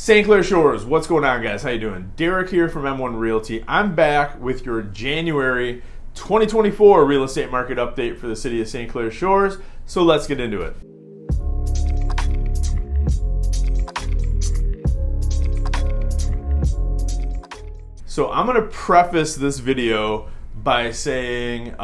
St. Clair Shores, what's going on, guys? How you doing? Derek here from M1 Realty. I'm back with your January 2024 real estate market update for the city of St. Clair Shores. So let's get into it. So I'm going to preface this video by saying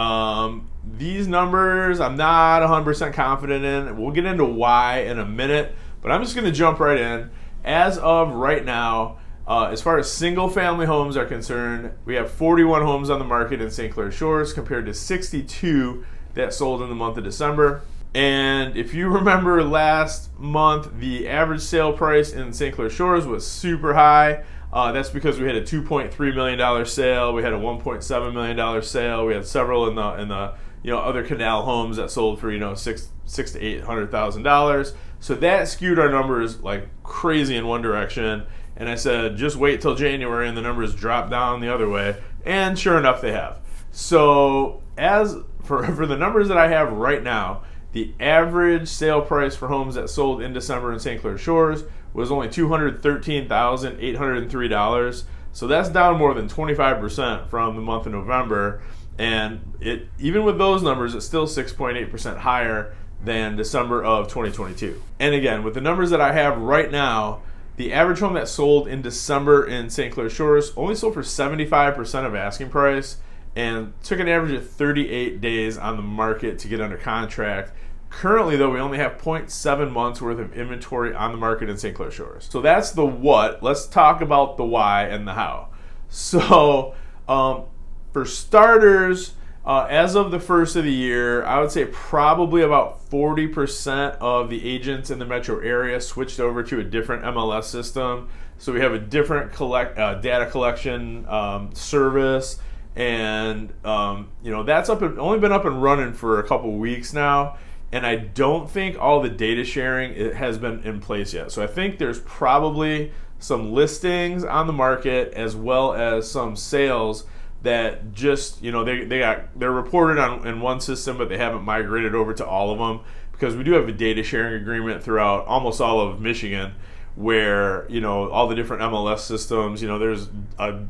these numbers I'm not 100% confident in. We'll get into why in a minute, but I'm just going to jump right in. As of right now, as far as single family homes are concerned, we have 41 homes on the market in St. Clair Shores compared to 62 that sold in the month of December. And if you remember last month, the average sale price in St. Clair Shores was super high. That's because we had a $2.3 million sale, we had a $1.7 million sale, we had several in the other canal homes that sold for $600,000 to $800,000. So that skewed our numbers like crazy in one direction. And I said, just wait till January and the numbers drop down the other way. And sure enough, they have. So as for the numbers that I have right now, the average sale price for homes that sold in December in St. Clair Shores was only $213,803. So that's down more than 25% from the month of November. And even with those numbers, it's still 6.8% higher than December of 2022. And again, with the numbers that I have right now, the average home that sold in December in St. Clair Shores only sold for 75% of asking price and took an average of 38 days on the market to get under contract. Currently, though, we only have 0.7 months worth of inventory on the market in St. Clair Shores. So that's the what. Let's talk about the why and the how. So for starters, as of the first of the year, I would say probably about 40% of the agents in the metro area switched over to a different MLS system. So we have a different data collection service, and that's only been up and running for a couple weeks now. And I don't think all the data sharing has been in place yet. So I think there's probably some listings on the market as well as some sales that just they're reported on in one system, but they haven't migrated over to all of them, because we do have a data sharing agreement throughout almost all of Michigan, where all the different MLS systems, there's a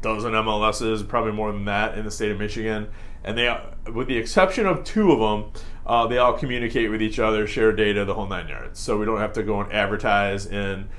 dozen MLSs, probably more than that, in the state of Michigan, and they, with the exception of two of them, they all communicate with each other, share data, the whole 9 yards. So we don't have to go and advertise in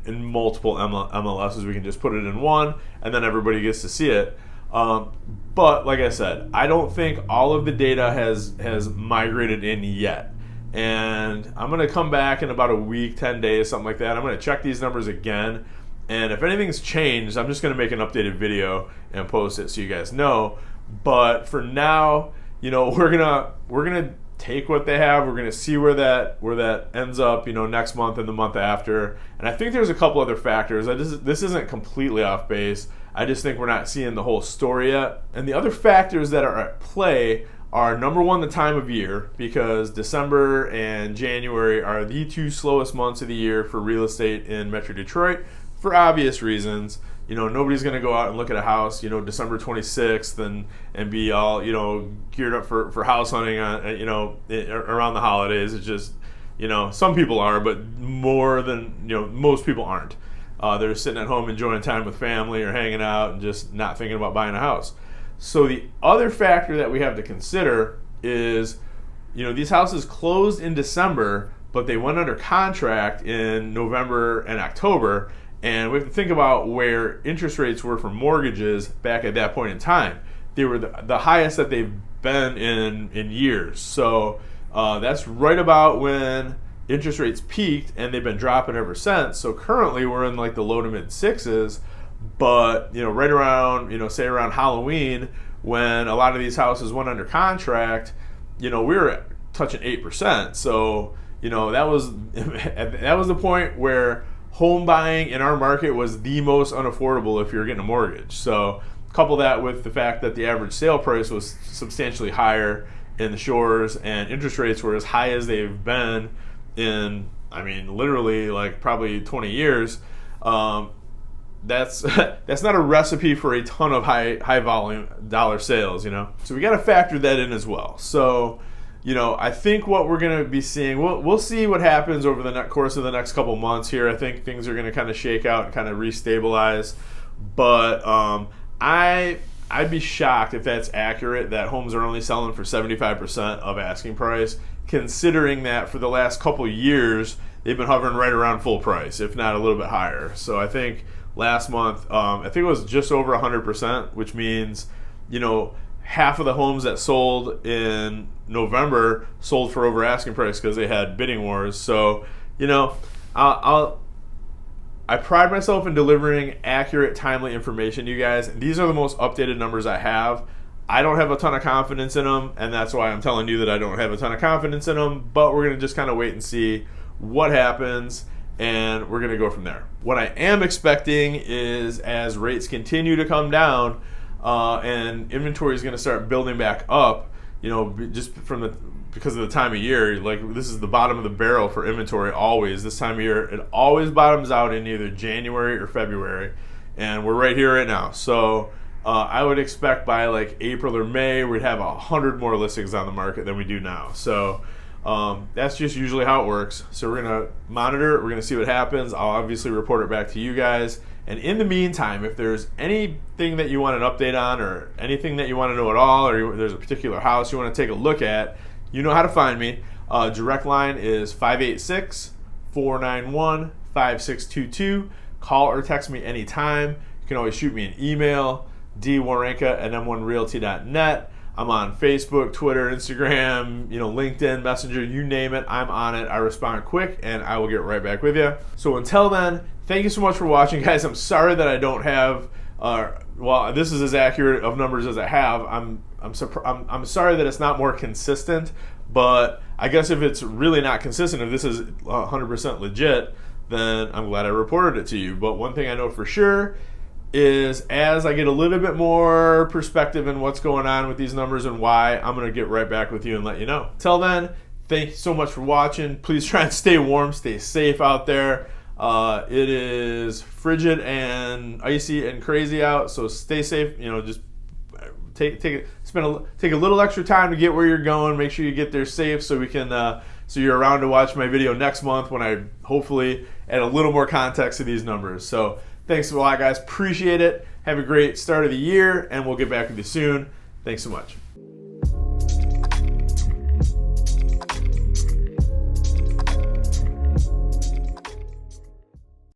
multiple MLSs. We can just put it in one, and then everybody gets to see it. But like I said, I don't think all of the data has migrated in yet. And I'm going to come back in about a week, 10 days, something like that. I'm going to check these numbers again. And if anything's changed, I'm just going to make an updated video and post it so you guys know. But for now, we're gonna take what they have. We're gonna see where that ends up, next month and the month after. And I think there's a couple other factors. This isn't completely off base. I just think we're not seeing the whole story yet. And the other factors that are at play are, number one, the time of year, because December and January are the two slowest months of the year for real estate in Metro Detroit, for obvious reasons. Nobody's going to go out and look at a house, December 26th and be all, geared up for house hunting, around the holidays. It's just, some people are, but more than, most people aren't. They're sitting at home enjoying time with family or hanging out and just not thinking about buying a house. So the other factor that we have to consider is, these houses closed in December, but they went under contract in November and October. And we have to think about where interest rates were for mortgages back at that point in time. They were the highest that they've been in years. So that's right about when interest rates peaked, and they've been dropping ever since. So currently we're in like the low to mid sixes, but right around, say around Halloween, when a lot of these houses went under contract, we were touching 8%. So that was the point where home buying in our market was the most unaffordable if you're getting a mortgage. So couple that with the fact that the average sale price was substantially higher in the shores, and interest rates were as high as they've been in, literally like probably 20 years. That's not a recipe for a ton of high volume dollar sales, So we got to factor that in as well. So I think what we're going to be seeing, we'll see what happens over the course of the next couple months here. I think things are going to kind of shake out and kind of restabilize. But I'd be shocked if that's accurate, that homes are only selling for 75% of asking price, considering that for the last couple years, they've been hovering right around full price, if not a little bit higher. So I think last month, I think it was just over 100%, which means, half of the homes that sold in November sold for over asking price because they had bidding wars. So, I pride myself in delivering accurate, timely information to you guys. These are the most updated numbers I have. I don't have a ton of confidence in them, and that's why I'm telling you that I don't have a ton of confidence in them, but we're going to just kind of wait and see what happens, and we're going to go from there. What I am expecting is, as rates continue to come down, and inventory is going to start building back up, just because of the time of year. Like, this is the bottom of the barrel for inventory always. This time of year, it always bottoms out in either January or February, and we're right here right now. So I would expect by like April or May, we'd have 100 more listings on the market than we do now. So that's just usually how it works. So we're going to monitor it. We're going to see what happens. I'll obviously report it back to you guys. And in the meantime, if there's anything that you want an update on, or anything that you want to know at all, or there's a particular house you want to take a look at, you know how to find me. Direct line is 586-491-5622. Call or text me anytime. You can always shoot me an email, dwerenka@m1realty.net. I'm on Facebook, Twitter, Instagram, LinkedIn, Messenger, you name it, I'm on it. I respond quick, and I will get right back with you. So until then, thank you so much for watching, guys. I'm sorry that I don't have, this is as accurate of numbers as I have. I'm sorry that it's not more consistent, but I guess if it's really not consistent, if this is 100% legit, then I'm glad I reported it to you. But one thing I know for sure is, as I get a little bit more perspective in what's going on with these numbers and why, I'm going to get right back with you and let you know. Till then, thank you so much for watching. Please try and stay warm, stay safe out there. It is frigid and icy and crazy out, so stay safe. Just take a little extra time to get where you're going. Make sure you get there safe, so we can so you're around to watch my video next month when I hopefully add a little more context to these numbers. So thanks a lot, guys. Appreciate it. Have a great start of the year, and we'll get back with you soon. Thanks so much.